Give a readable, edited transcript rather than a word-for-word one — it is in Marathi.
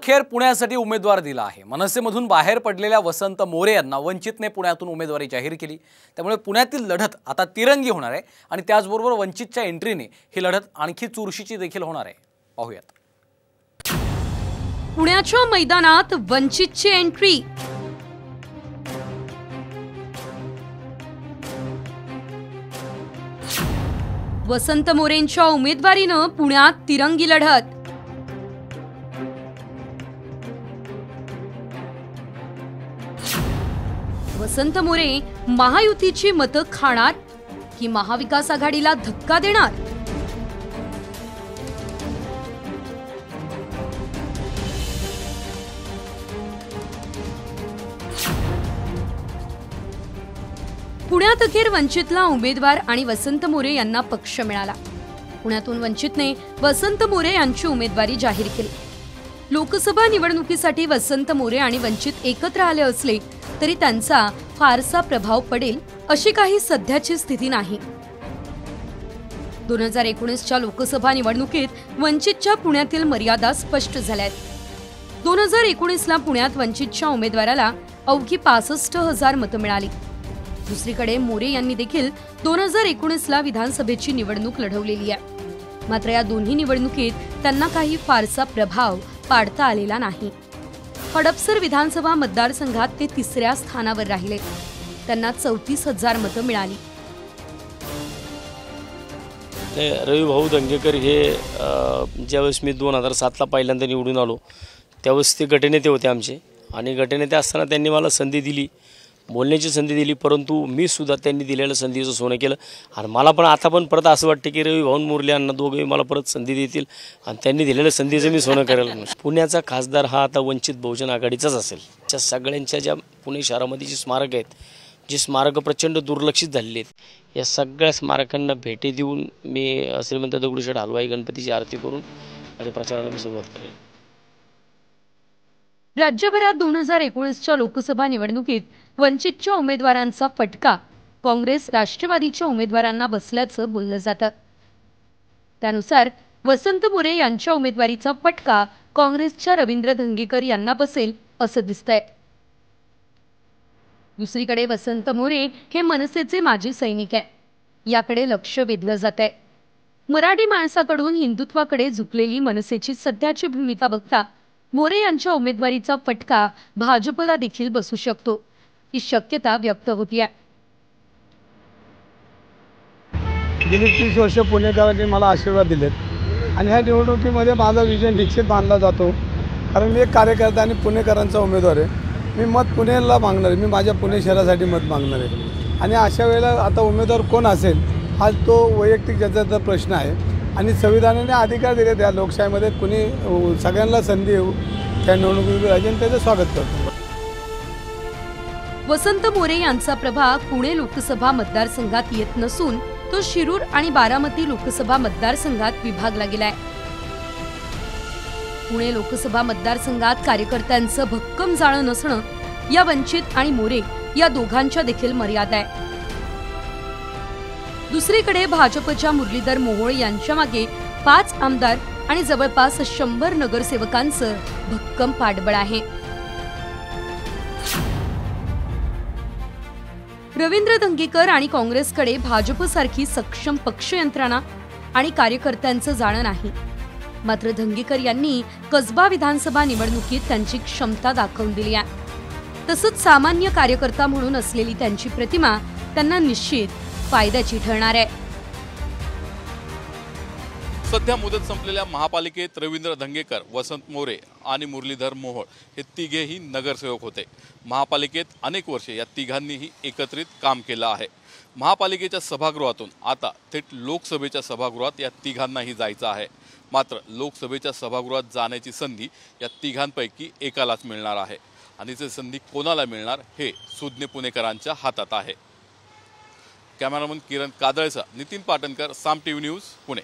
अखेर पुण्यासाठी उमेदवार दिला आहे। मनसेमधून बाहेर पडलेल्या वसंत मोरे यांना वंचितने पुण्यातून उमेदवारी जाहीर केली। त्यामुळे पुण्यातील लढत आता तिरंगी होणार आहे आणि त्याचबरोबर वंचितच्या एंट्रीने ही लढत आणखी चुरशीची देखील होणार आहे। पाहूयात। पुण्याच्या मैदानात वंचितची एंट्री। वसंत मोरेंच्या उमेदवारीने पुण्यात तिरंगी लढत। वसंत मोरे महायुतीची मतं खाणार की महाविकास आघाडीला धक्का देणार? पुण्यात अखेर वंचितला उमेदवार आणि वसंत मोरे यांना पक्ष मिळाला। पुण्यातून वंचितने वसंत मोरे यांची उमेदवारी जाहीर केली। लोकसभा निवडणुकीसाठी वसंत मोरे आणि वंचित एकत्र आले असले तरी त्यांचा फारसा प्रभाव पडेल अशी काही सध्याची स्थिती नाही। 2019च्या लोकसभा निवडणुकीत वंचितच्या पुण्यातील मर्यादा स्पष्ट झाल्या आहेत। 2019ला पुण्यात वंचितच्या उमेदवाराला अवघी 65,000 मतं मिळाली। दुसरीकडे मोरे यांनी देखील 2019ला विधानसभेची निवडणूक लढवलेली आहे। मात्र या दोन्ही निवडणुकीत त्यांना काही फारसा प्रभाव पाडता आलेला नाही। हडपसर विधानसभा मतदारसंघात ते 3ऱ्या स्थानावर राहिले। त्यांना 34,000 मतं मिळाली। रविभाऊ दंगेकर हे ज्यावेळेस मी 2007ला पहिल्यांदा निवडून आलो त्यावेळेस ते गटनेते होते आमचे, आणि गटनेते असताना त्यांनी मला संधी दिली, बोलण्याची संधी दिली, परंतु मी सुद्धा त्यांनी दिलेल्या संधीचं सोनं केलं। आणि मला पण आता पण परत असं वाटतं की रविभाऊ मोरे यांना दोघे मला परत संधी देतील आणि त्यांनी दिलेल्या संधीचं मी सोनं करेल। पुण्याचा खासदार हा आता वंचित बहुजन आघाडीचाच असेल। त्या सगळ्यांच्या ज्या पुणे शहरामध्ये जी स्मारक आहेत, जी स्मारकं प्रचंड दुर्लक्षित झालेली आहेत, या सगळ्या स्मारकांना भेटी देऊन मी श्रीमंत दगडूशेठ हलवाई गणपतीची आरती करून माझ्या प्रचाराला मी सुरुवात करेन। राज्यभरात 2019च्या लोकसभा निवडणुकीत वंचितच्या उमेदवारांचा फटका काँग्रेस राष्ट्रवादीच्या उमेदवारांना बसल्याचं बोललं जातं। त्यानुसार वसंत मोरे यांच्या उमेदवारीचा फटका काँग्रेसच्या रवींद्र धंगेकर यांना बसेल असं दिसतंय। दुसरीकडे वसंत मोरे हे मनसेचे माजी सैनिक आहे, याकडे लक्ष वेधलं जातंय। मराठी माणसाकडून हिंदुत्वाकडे झुकलेली मनसेची सध्याची भूमिका बघता मोरे यांच्या उमेदवारीचा फटका भाजपला देखील बसू शकतो, ही शक्यता व्यक्त होतीये। गेली 30 वर्ष पुणेकरांनी मला आशीर्वाद दिलेत आणि ह्या निवडणुकीमध्ये माझा विजय निश्चित मानला जातो, कारण मी एक कार्यकर्ता आणि पुणेकरांचा उमेदवार आहे। मी मत पुण्याला मागणार आहे, मी माझ्या पुणे शहरासाठी मत मागणार आहे। आणि अशा वेळेला आता उमेदवार कोण असेल हा तो वैयक्तिक ज्याचा प्रश्न आहे, आणि संविधानाने अधिकार दिले त्या लोकशाहीमध्ये कुणी सगळ्यांना संधी येऊ त्या निवडणुकीत त्याचं स्वागत करतो। वसंत मोरे यांचा प्रभाग पुणे लोकसभा मतदारसंघात येत नसून तो शिरूर आणि बारामती लोकसभा मतदारसंघात विभागला गेलाय। पुणे लोकसभा मतदारसंघात कार्यकर्त्यांचं भक्कम जाळं नसणं या वंचित आणि मोरे या दोघांच्या देखील मर्यादा आहे। दुसरीकडे भाजपच्या मुरलीधर मोहोळ यांच्या मागे 5 आमदार आणि जवळपास 100 नगरसेवकांचं भक्कम पाठबळ आहे। रवींद्र धंगेकर आणि काँग्रेसकडे भाजपसारखी सक्षम पक्ष यंत्रणा आणि कार्यकर्त्यांचं जाळं नाही। मात्र धंगेकर यांनी कसबा विधानसभा निवडणुकीत त्यांची क्षमता दाखवून दिली आहे। तसंच सामान्य कार्यकर्ता म्हणून असलेली त्यांची प्रतिमा त्यांना निश्चित फायद्याची ठरणार आहे। सध्या मुदत संपलेल्या महापालिकेत रवींद्र धंगेकर, वसंत मोरे आणि मुरलीधर मोहोळ हे तिघेही नगरसेवक होते। महापालिकेत अनेक वर्षे या तिघांनीही एकत्रित काम केलं आहे। महापालिकेच्या सभागृहातून आता थेट लोकसभेच्या सभागृहात या तिघांनाही जायचं आहे। मात्र लोकसभेच्या सभागृहात जाण्याची संधी या तिघांपैकी एकालाच मिळणार आहे, आणि ती संधी कोणाला मिळणार हे सुज्ञ पुणेकरांच्या हातात आहे। कॅमेरामन किरण कादळेसह नितीन पाटणकर, साम टीव्ही न्यूज, पुणे।